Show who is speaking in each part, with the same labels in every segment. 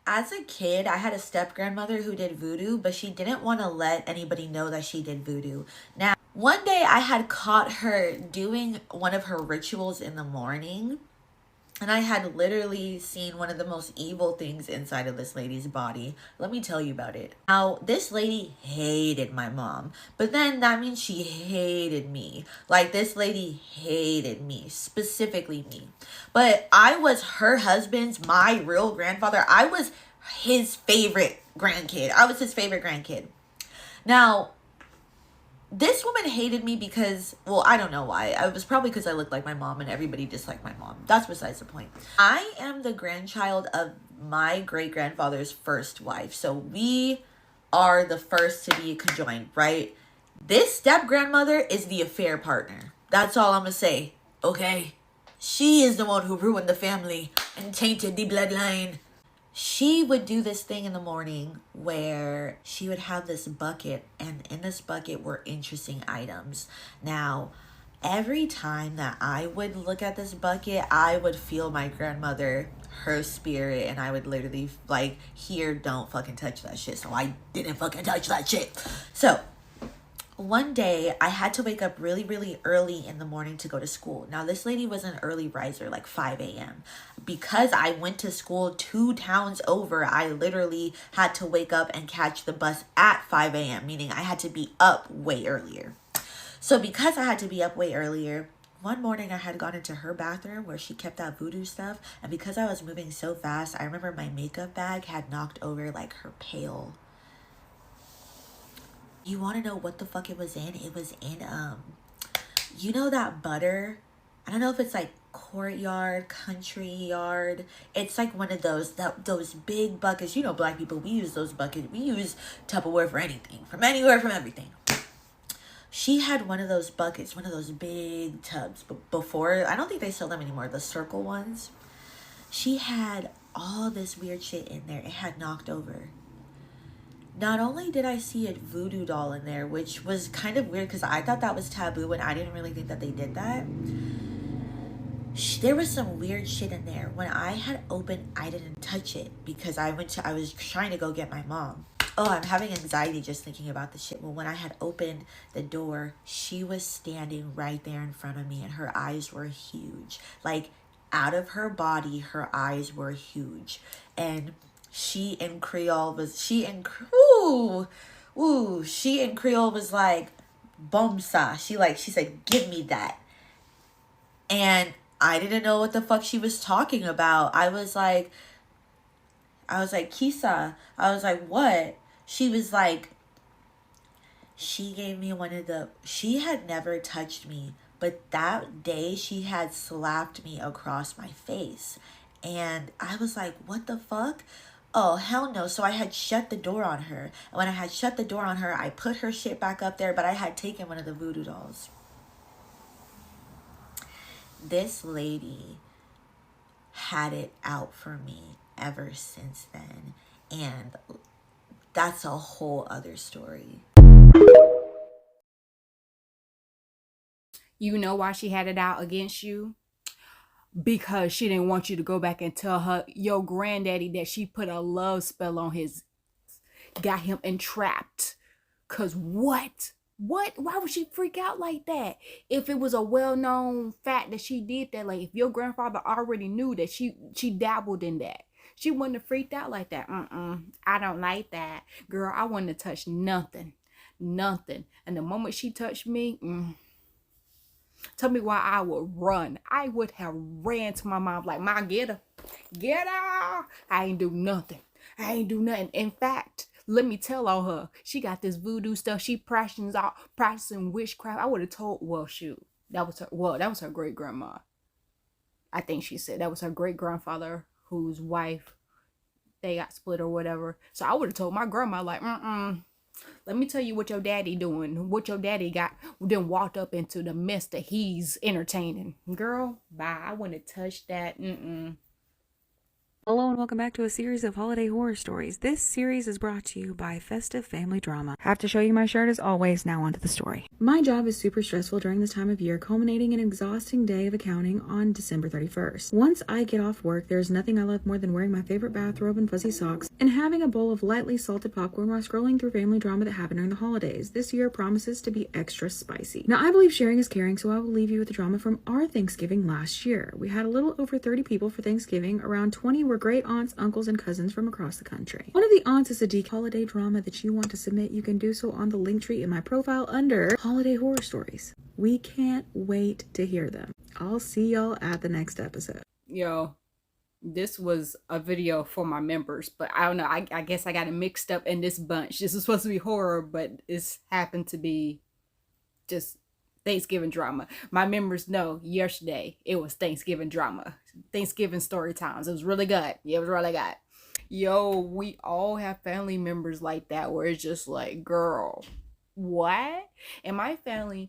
Speaker 1: As a kid, I had a step grandmother who did voodoo, but she didn't want to let anybody know that she did voodoo. Now, one day I had caught her doing one of her rituals in the morning, and I had literally seen one of the most evil things inside of this lady's body. Let me tell you about it. Now, this lady hated my mom, but then that means she hated me. Like, this lady hated me, specifically me. But I was her husband's, my real grandfather. I was his favorite grandkid. I was his favorite grandkid. Now, this woman hated me because, well, I don't know why. It was probably because I looked like my mom and everybody disliked my mom. That's besides the point. I am the grandchild of my great-grandfather's first wife. So we are the first to be conjoined, right? This step-grandmother is the affair partner. That's all I'm going to say, okay? She is the one who ruined the family and tainted the bloodline. She would do this thing in the morning where she would have this bucket, and in this bucket were interesting items. Now, every time that I would look at this bucket, I would feel my grandmother, her spirit, and I would literally like hear, don't fucking touch that shit. So I didn't fucking touch that shit. So one day I had to wake up really, really early in the morning to go to school. Now, this lady was an early riser, like 5 a.m. Because I went to school 2 towns over, I literally had to wake up and catch the bus at 5 a.m., meaning I had to be up way earlier. So because I had to be up way earlier, one morning I had gone into her bathroom where she kept that voodoo stuff. And because I was moving so fast, I remember my makeup bag had knocked over like her pail. You want to know what the fuck it was in? It was in, you know that butter? I don't know if it's like Courtyard, Country Yard. It's like one of those big buckets. You know, black people, we use those buckets. We use Tupperware for anything, from anywhere, from everything. She had one of those buckets, one of those big tubs. But before, I don't think they sell them anymore, the circle ones. She had all this weird shit in there. It had knocked over. Not only did I see a voodoo doll in there, which was kind of weird because I thought that was taboo and I didn't really think that they did that. There was some weird shit in there. When I had opened, I didn't touch it because I was trying to go get my mom. Oh, I'm having anxiety just thinking about the shit. Well, when I had opened the door, she was standing right there in front of me and her eyes were huge. Like, out of her body, her eyes were huge. And she in Creole was like, bomsa. She said, give me that. And I didn't know what the fuck she was talking about. I was like, Kisa. I was like, what? She was like, she gave me she had never touched me, but that day she had slapped me across my face. And I was like, what the fuck? Oh, hell no. So I had shut the door on her. And when I had shut the door on her, I put her shit back up there, but I had taken one of the voodoo dolls. This lady had it out for me ever since then. And that's a whole other story.
Speaker 2: You know why she had it out against you? Because she didn't want you to go back and tell her your granddaddy that she put a love spell on his, got him entrapped. Cause what? Why would she freak out like that? If it was a well-known fact that she did that, like if your grandfather already knew that she dabbled in that, she wouldn't have freaked out like that. I don't like that. Girl, I wouldn't have touched nothing. Nothing. And the moment she touched me, tell me why I would run. I would have ran to my mom like, Mom, get her. Get her. I ain't do nothing. In fact, let me tell on her. She got this voodoo stuff. She practicing witchcraft. I would have told, well, shoot. That was her great grandma. I think she said that was her great grandfather whose wife, they got split or whatever. So I would have told my grandma like, let me tell you what your daddy doing. What your daddy got, then walked up into the mess that he's entertaining. Girl, bye. I wouldn't have touched that.
Speaker 3: Hello and welcome back to a series of holiday horror stories. This series is brought to you by Festive Family Drama. Have to show you my shirt as always. Now onto the story. My job is super stressful during this time of year, culminating in an exhausting day of accounting on December 31st. Once I get off work, there's nothing I love more than wearing my favorite bathrobe and fuzzy socks and having a bowl of lightly salted popcorn while scrolling through family drama that happened during the holidays. This year promises to be extra spicy. Now, I believe sharing is caring, so I will leave you with the drama from our Thanksgiving last year. We had a little over 30 people for Thanksgiving. Around 20 were great aunts, uncles, and cousins from across the country. One of the aunts is a deep holiday drama that you want to submit. You can do so on the link tree in my profile under Holiday Horror Stories. We can't wait to hear them. I'll see y'all at the next episode.
Speaker 2: Yo, this was a video for my members, but I don't know. I guess I got it mixed up in this bunch. This is supposed to be horror, but it's happened to be just Thanksgiving drama. My members know yesterday it was Thanksgiving drama. Thanksgiving story times. It was really good. Yeah, it was really good. Yo, we all have family members like that where it's just like, girl, what? And my family's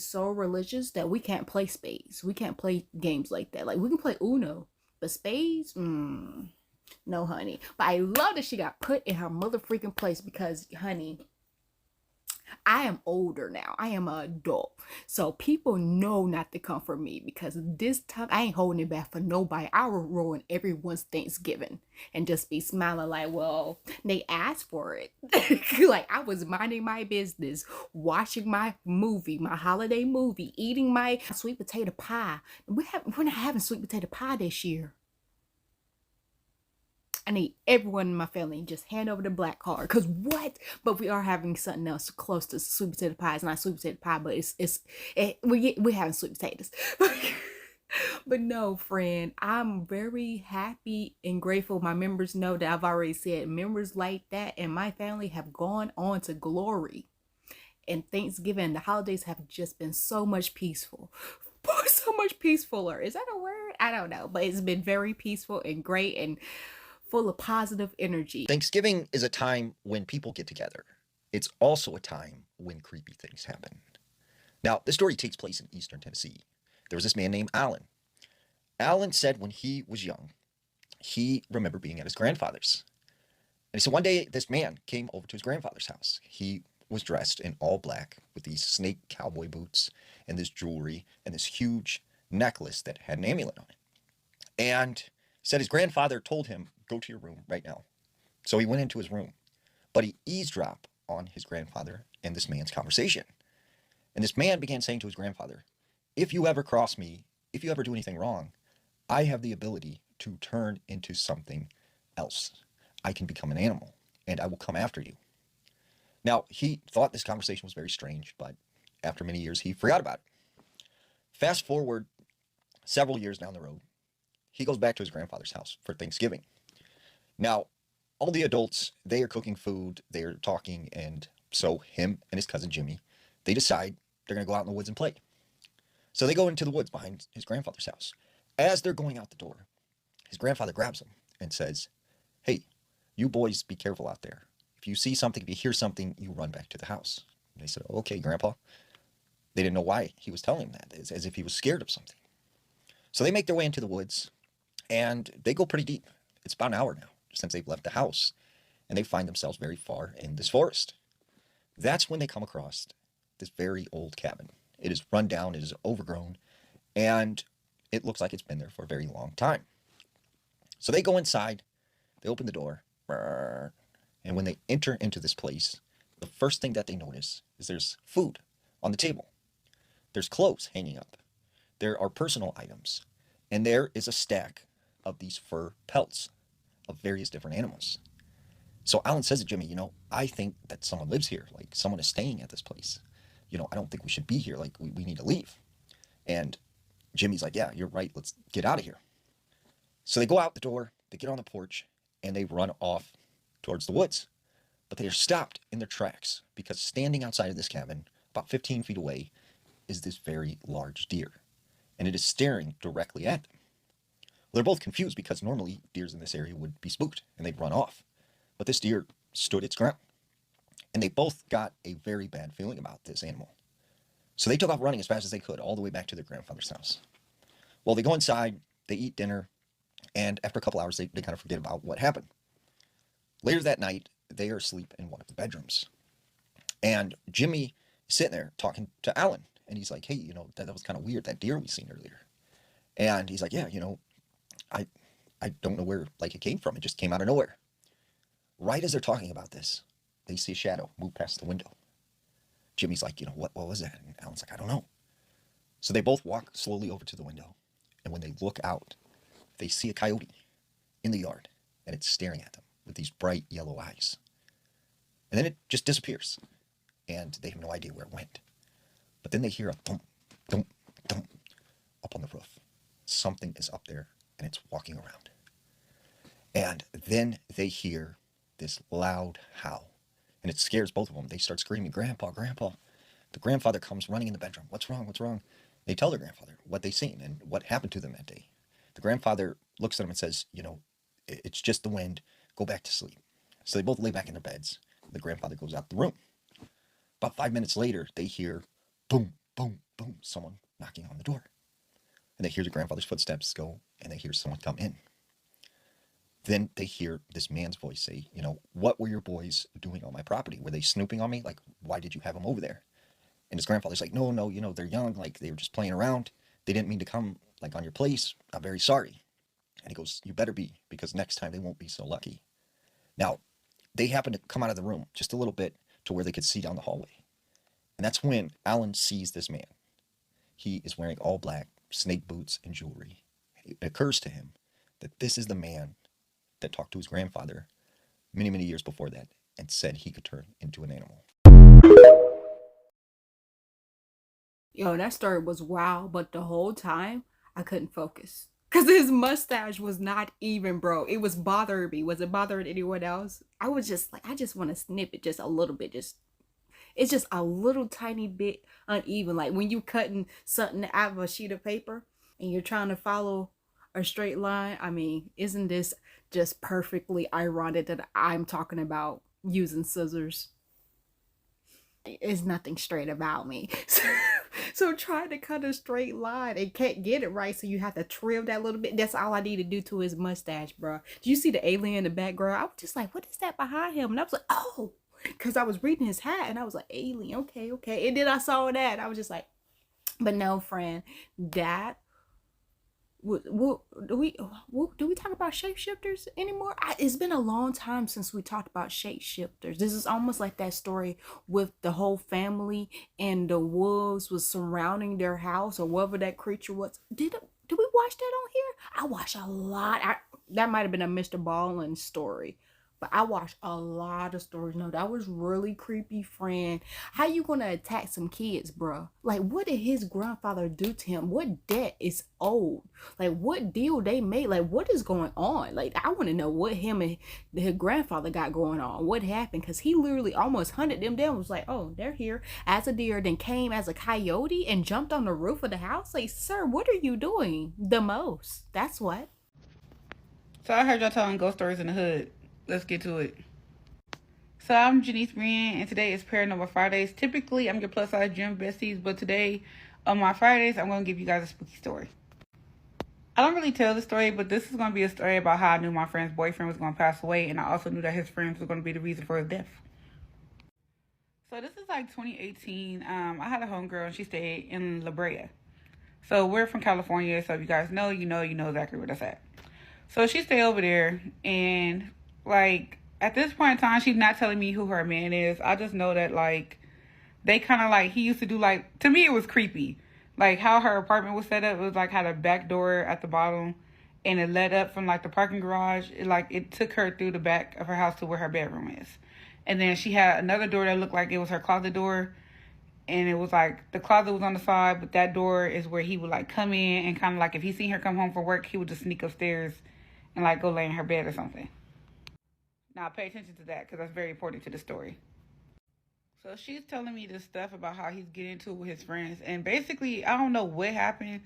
Speaker 2: so religious that we can't play spades. We can't play games like that. Like, we can play Uno, but spades, no, honey. But I love that she got put in her mother freaking place because, honey, I am older now. I am an adult. So people know not to come for me because this time I ain't holding it back for nobody. I will ruin everyone's Thanksgiving and just be smiling like, well, they asked for it. Like, I was minding my business, watching my movie, my holiday movie, eating my sweet potato pie. We're not having sweet potato pie this year. I need everyone in my family just hand over the black card. Cause what? But we are having something else close to sweet potato pie. It's not sweet potato pie, but we're having sweet potatoes. But no, friend, I'm very happy and grateful. My members know that I've already said members like that and my family have gone on to glory. And Thanksgiving, the holidays have just been so much peaceful. So much peacefuler. Is that a word? I don't know. But it's been very peaceful and great and full of positive energy.
Speaker 4: Thanksgiving is a time when people get together. It's also a time when creepy things happen. Now, this story takes place in eastern Tennessee. There was this man named Alan. Alan said when he was young, he remembered being at his grandfather's. And he said one day this man came over to his grandfather's house. He was dressed in all black with these snake cowboy boots and this jewelry and this huge necklace that had an amulet on it. And said his grandfather told him, go to your room right now. So he went into his room, but he eavesdropped on his grandfather and this man's conversation. And this man began saying to his grandfather, if you ever cross me, if you ever do anything wrong, I have the ability to turn into something else. I can become an animal and I will come after you. Now, he thought this conversation was very strange, but after many years, he forgot about it. Fast forward several years down the road, he goes back to his grandfather's house for Thanksgiving. Now, all the adults, they are cooking food, they're talking, and so him and his cousin Jimmy, they decide they're going to go out in the woods and play. So they go into the woods behind his grandfather's house. As they're going out the door, his grandfather grabs them and says, hey, you boys be careful out there. If you see something, if you hear something, you run back to the house. And they said, okay, Grandpa. They didn't know why he was telling them that, as if he was scared of something. So they make their way into the woods. And they go pretty deep. It's about an hour now since they've left the house. And they find themselves very far in this forest. That's when they come across this very old cabin. It is run down, it is overgrown, and it looks like it's been there for a very long time. So they go inside, they open the door, and when they enter into this place, the first thing that they notice is there's food on the table. There's clothes hanging up. There are personal items. And there is a stack of these fur pelts of various different animals. So Alan says to Jimmy, I think that someone lives here. Like, someone is staying at this place. I don't think we should be here. Like, we need to leave. And Jimmy's like, yeah, you're right. Let's get out of here. So they go out the door, they get on the porch, and they run off towards the woods. But they are stopped in their tracks because standing outside of this cabin, about 15 feet away, is this very large deer. And it is staring directly at them. Well, they're both confused because normally deers in this area would be spooked and they'd run off. But this deer stood its ground. And they both got a very bad feeling about this animal. So they took off running as fast as they could all the way back to their grandfather's house. Well, they go inside, they eat dinner, And after a couple hours, they kind of forget about what happened. Later that night, they are asleep in one of the bedrooms. And Jimmy is sitting there talking to Alan. And he's like, hey, that was kind of weird, that deer we seen earlier. And he's like, yeah, I don't know where it came from. It just came out of nowhere. Right as they're talking about this, they see a shadow move past the window. Jimmy's like, what was that? And Alan's like, I don't know. So they both walk slowly over to the window. And when they look out, they see a coyote in the yard. And it's staring at them with these bright yellow eyes. And then it just disappears. And they have no idea where it went. But then they hear a thump, thump, thump up on the roof. Something is up there and it's walking around. And then they hear this loud howl. And it scares both of them. They start screaming, Grandpa, Grandpa. The grandfather comes running in the bedroom. What's wrong? What's wrong? They tell their grandfather what they've seen and what happened to them that day. The grandfather looks at them and says, it's just the wind. Go back to sleep. So they both lay back in their beds. The grandfather goes out the room. About 5 minutes later, they hear boom, boom, boom, someone knocking on the door. And they hear the grandfather's footsteps go, and they hear someone come in. Then they hear this man's voice say, what were your boys doing on my property? Were they snooping on me? Why did you have them over there? And his grandfather's like, no, they're young. They were just playing around. They didn't mean to come, on your place. I'm very sorry. And he goes, you better be, because next time they won't be so lucky. Now, they happen to come out of the room just a little bit to where they could see down the hallway. And that's when Alan sees this man. He is wearing all black, snake boots, and jewelry. It occurs to him that this is the man that talked to his grandfather many, many years before that and said he could turn into an animal.
Speaker 2: Yo, that story was wild, but the whole time I couldn't focus. Because his mustache was not even, bro. It was bothering me. Was it bothering anyone else? I was just like, I just want to snip it just a little bit. It's just a little tiny bit uneven. Like when you cutting something out of a sheet of paper and you're trying to follow a straight line. I mean, isn't this just perfectly ironic that I'm talking about using scissors? It's nothing straight about me. So trying to cut a straight line and can't get it right, so you have to trim that little bit. That's all I need to do to his mustache, bro. Do you see the alien in the background? I was just like, what is that behind him? And I was like, oh, because I was reading his hat and I was like, alien, okay. And then I saw that. I was just like, but no, friend, that do we talk about shapeshifters anymore? It's been a long time since we talked about shapeshifters. This is almost like that story with the whole family and the wolves was surrounding their house or whatever that creature was. Did we watch that on here? I watched a lot. That might have been a Mr. Ballin story. But I watched a lot of stories. No, that was really creepy, friend. How you gonna attack some kids, bro? What did his grandfather do to him? What debt is owed? What deal they made? What is going on? I want to know what him and his grandfather got going on. What happened? Because he literally almost hunted them down. Was like, oh, they're here as a deer, then came as a coyote and jumped on the roof of the house. Sir, what are you doing? The most. That's what.
Speaker 5: So I heard y'all telling ghost stories in the hood. Let's get to it. So I'm Janice Brian, and today is Paranormal Fridays. Typically, I'm your plus size gym besties, but today, on my Fridays, I'm going to give you guys a spooky story. I don't really tell the story, but this is going to be a story about how I knew my friend's boyfriend was going to pass away, and I also knew that his friends were going to be the reason for his death. So this is 2018. I had a homegirl, and she stayed in La Brea. So we're from California, so if you guys know, you know exactly where that's at. So she stayed over there, and at this point in time, she's not telling me who her man is. I just know that, they kind of, he used to do, to me, it was creepy. How her apartment was set up, it was, had a back door at the bottom, and it led up from, the parking garage. It took her through the back of her house to where her bedroom is. And then she had another door that looked like it was her closet door, and it was, the closet was on the side, but that door is where he would, come in, and kind of, if he seen her come home from work, he would just sneak upstairs and, go lay in her bed or something. Now, pay attention to that because that's very important to the story. So she's telling me this stuff about how he's getting into it with his friends. And basically, I don't know what happened,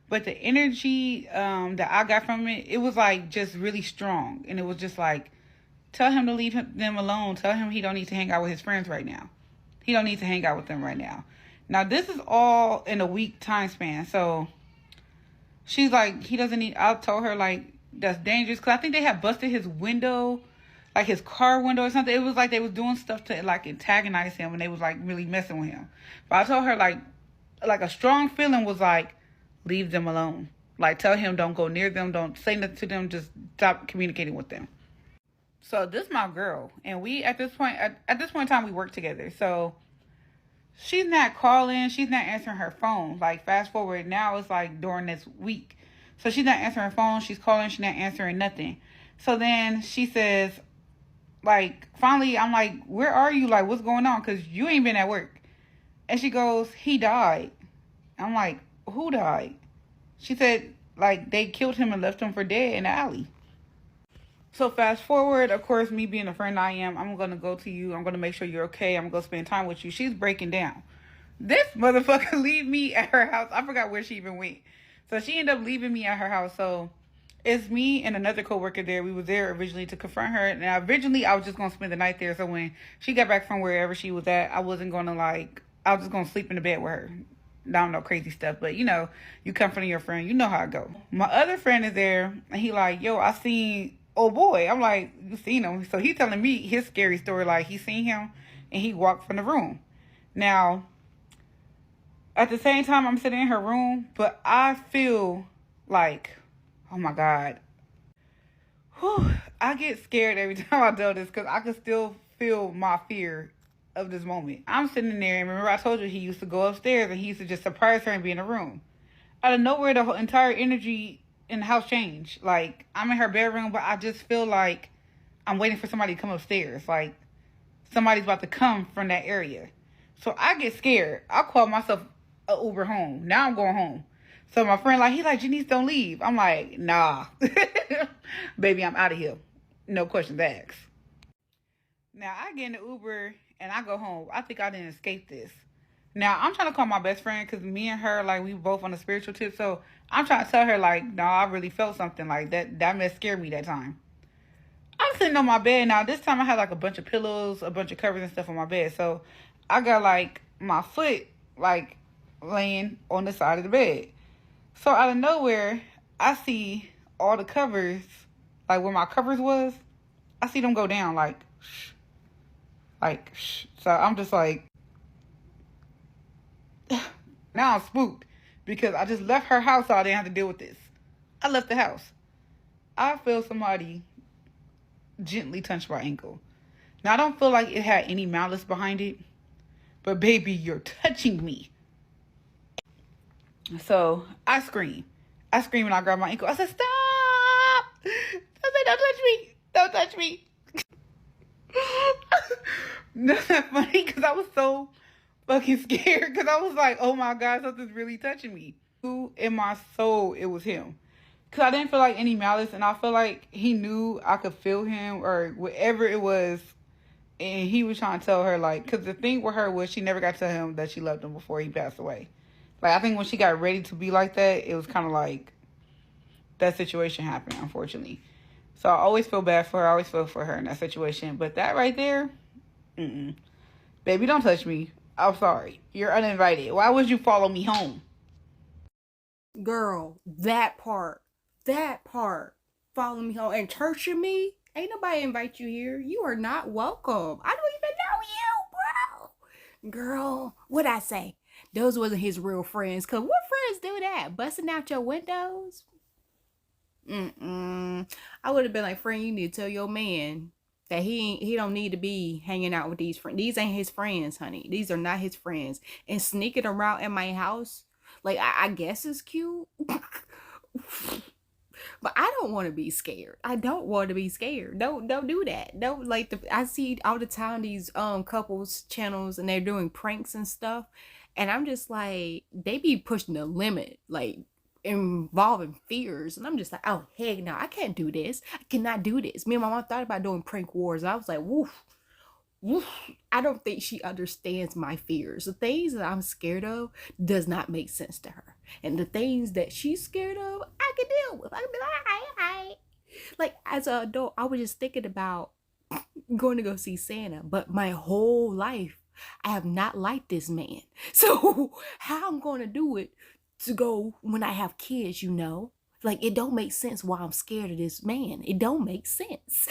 Speaker 5: but the energy that I got from it, it was just really strong. And it was just tell him to leave them alone. Tell him he don't need to hang out with his friends right now. He don't need to hang out with them right now. Now, this is all in a week time span. So she's he doesn't need, I told her that's dangerous. Because I think they had busted his window, like his car window or something. It was like they was doing stuff to like antagonize him, and they was like really messing with him. But I told her like a strong feeling was like, leave them alone. Like, tell him don't go near them, don't say nothing to them, just stop communicating with them. So this is my girl, and we at this point in time we work together. So she's not calling, she's not answering her phone. Like, fast forward, now it's like during this week. So she's not answering her phone, she's calling, she's not answering nothing. So then she says, like, finally, I'm like, where are you? Like, what's going on? Because you ain't been at work. And she goes, he died. I'm like, who died? She said, like, they killed him and left him for dead in the alley. So fast forward, of course, me being a friend I am, I'm going to go to you. I'm going to make sure you're okay. I'm going to spend time with you. She's breaking down. This motherfucker leave me at her house. I forgot where she even went. So she ended up leaving me at her house. So it's me and another coworker there. We was there originally to confront her. And originally, I was just going to spend the night there. So when she got back from wherever she was at, I wasn't going to like, I was just going to sleep in the bed with her. I don't know, crazy stuff. But, you know, you comforting your friend. You know how it go. My other friend is there. And he like, yo, I seen... oh boy, I'm like, you seen him. So he's telling me his scary story, like he seen him and he walked from the room. Now, at the same time, I'm sitting in her room, but I feel like, oh my God. Whew, I get scared every time I do this because I can still feel my fear of this moment. I'm sitting there, and remember I told you he used to go upstairs and he used to just surprise her and be in the room. Out of nowhere, the whole entire energy in the house changed. Like, I'm in her bedroom, but I just feel like I'm waiting for somebody to come upstairs. Like, somebody's about to come from that area. So I get scared. I call myself a Uber home. Now I'm going home. So my friend, like, he like, Janice, don't leave. I'm like, nah. Baby, I'm out of here. No questions asked. Now, I get in the Uber, and I go home. I think I didn't escape this. Now, I'm trying to call my best friend because me and her, like, we both on a spiritual tip. So I'm trying to tell her, like, no, I really felt something like that. That mess scared me that time. I'm sitting on my bed now. This time I had, like, a bunch of pillows, a bunch of covers and stuff on my bed. So I got, like, my foot, like, laying on the side of the bed. So out of nowhere, I see all the covers, like, where my covers was. I see them go down, like, shh. Like, shh. So I'm just like... now I'm spooked because I just left her house so I didn't have to deal with this. I left the house. I feel somebody gently touch my ankle. Now, I don't feel like it had any malice behind it, but baby, you're touching me. So I scream. I scream and I grab my ankle. I said, stop! I said, don't touch me. Don't touch me. That's not funny because I was so fucking scared because I was like, oh my God, something's really touching me. In my soul, it was him. Because I didn't feel like any malice, and I feel like he knew I could feel him or whatever it was, and he was trying to tell her, like, because the thing with her was she never got to tell him that she loved him before he passed away. Like, I think when she got ready to be like that, it was kind of like that situation happened, unfortunately. So I always feel bad for her. I always feel for her in that situation. But that right there, baby, don't touch me. I'm sorry. You're uninvited. Why would you follow me home?
Speaker 2: Girl, that part, follow me home and torture me. Ain't nobody invite you here. You are not welcome. I don't even know you, bro. Girl, what'd I say? Those wasn't his real friends. Cause what friends do that? Busting out your windows? I would have been like, friend, you need to tell your man that he don't need to be hanging out with these friends. These ain't his friends, honey. These are not his friends. And sneaking around in my house, like, I guess it's cute. But I don't want to be scared. I don't want to be scared. Don't do that. Don't, like, I see all the time these couples channels and they're doing pranks and stuff. And I'm just like, they be pushing the limit, like, involving fears. And I'm just like, oh, heck no, I can't do this. I cannot do this. Me and my mom thought about doing prank wars. I was like, woof. I don't think she understands my fears. The things that I'm scared of does not make sense to her. And the things that she's scared of, I can deal with. I can be like, all right. Like, as an adult, I was just thinking about going to go see Santa. But my whole life, I have not liked this man. So how I'm going to do it to go when I have kids, you know? Like, it don't make sense why I'm scared of this man. It don't make sense.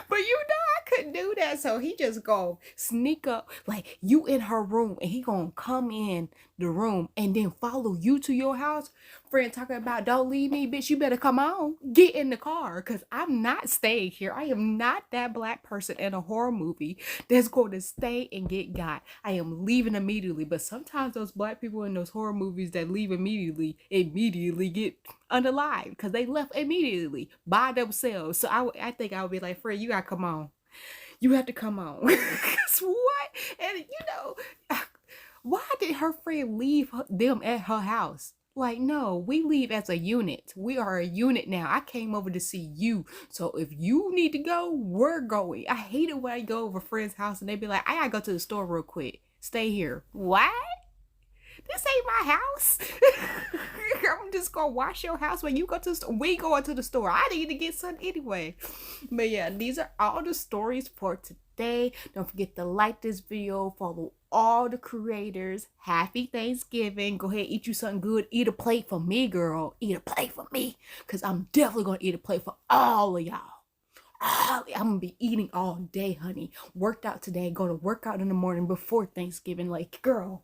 Speaker 2: But you know I couldn't do that. So he just go sneak up, like, you in her room, and he gonna come in the room and then follow you to your house. Friend talking about, don't leave me, bitch. You better come on. Get in the car. Cause I'm not staying here. I am not that black person in a horror movie that's going to stay and get got. I am leaving immediately. But sometimes those black people in those horror movies that leave immediately get unalive because they left immediately by themselves. So I think I would be like, Fred, you gotta come on. You have to come on. What? And you know, why did her friend leave them at her house? Like, no, we leave as a unit. We are a unit now. I came over to see you. So if you need to go, we're going. I hate it when I go over a friend's house and they be like, I gotta go to the store real quick. Stay here. What? This ain't my house. I'm just gonna wash your house when you go to the store. We going to the store. I need to get something anyway. But yeah, these are all the stories for today. Don't forget to like this video. Follow all the creators. Happy Thanksgiving. Go ahead, eat you something good. Eat a plate for me, girl. Eat a plate for me. Because I'm definitely gonna eat a plate for all of y'all. I'm gonna be eating all day, honey. Worked out today. Go to work out in the morning before Thanksgiving. Like, girl,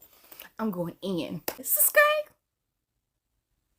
Speaker 2: I'm going in. Subscribe.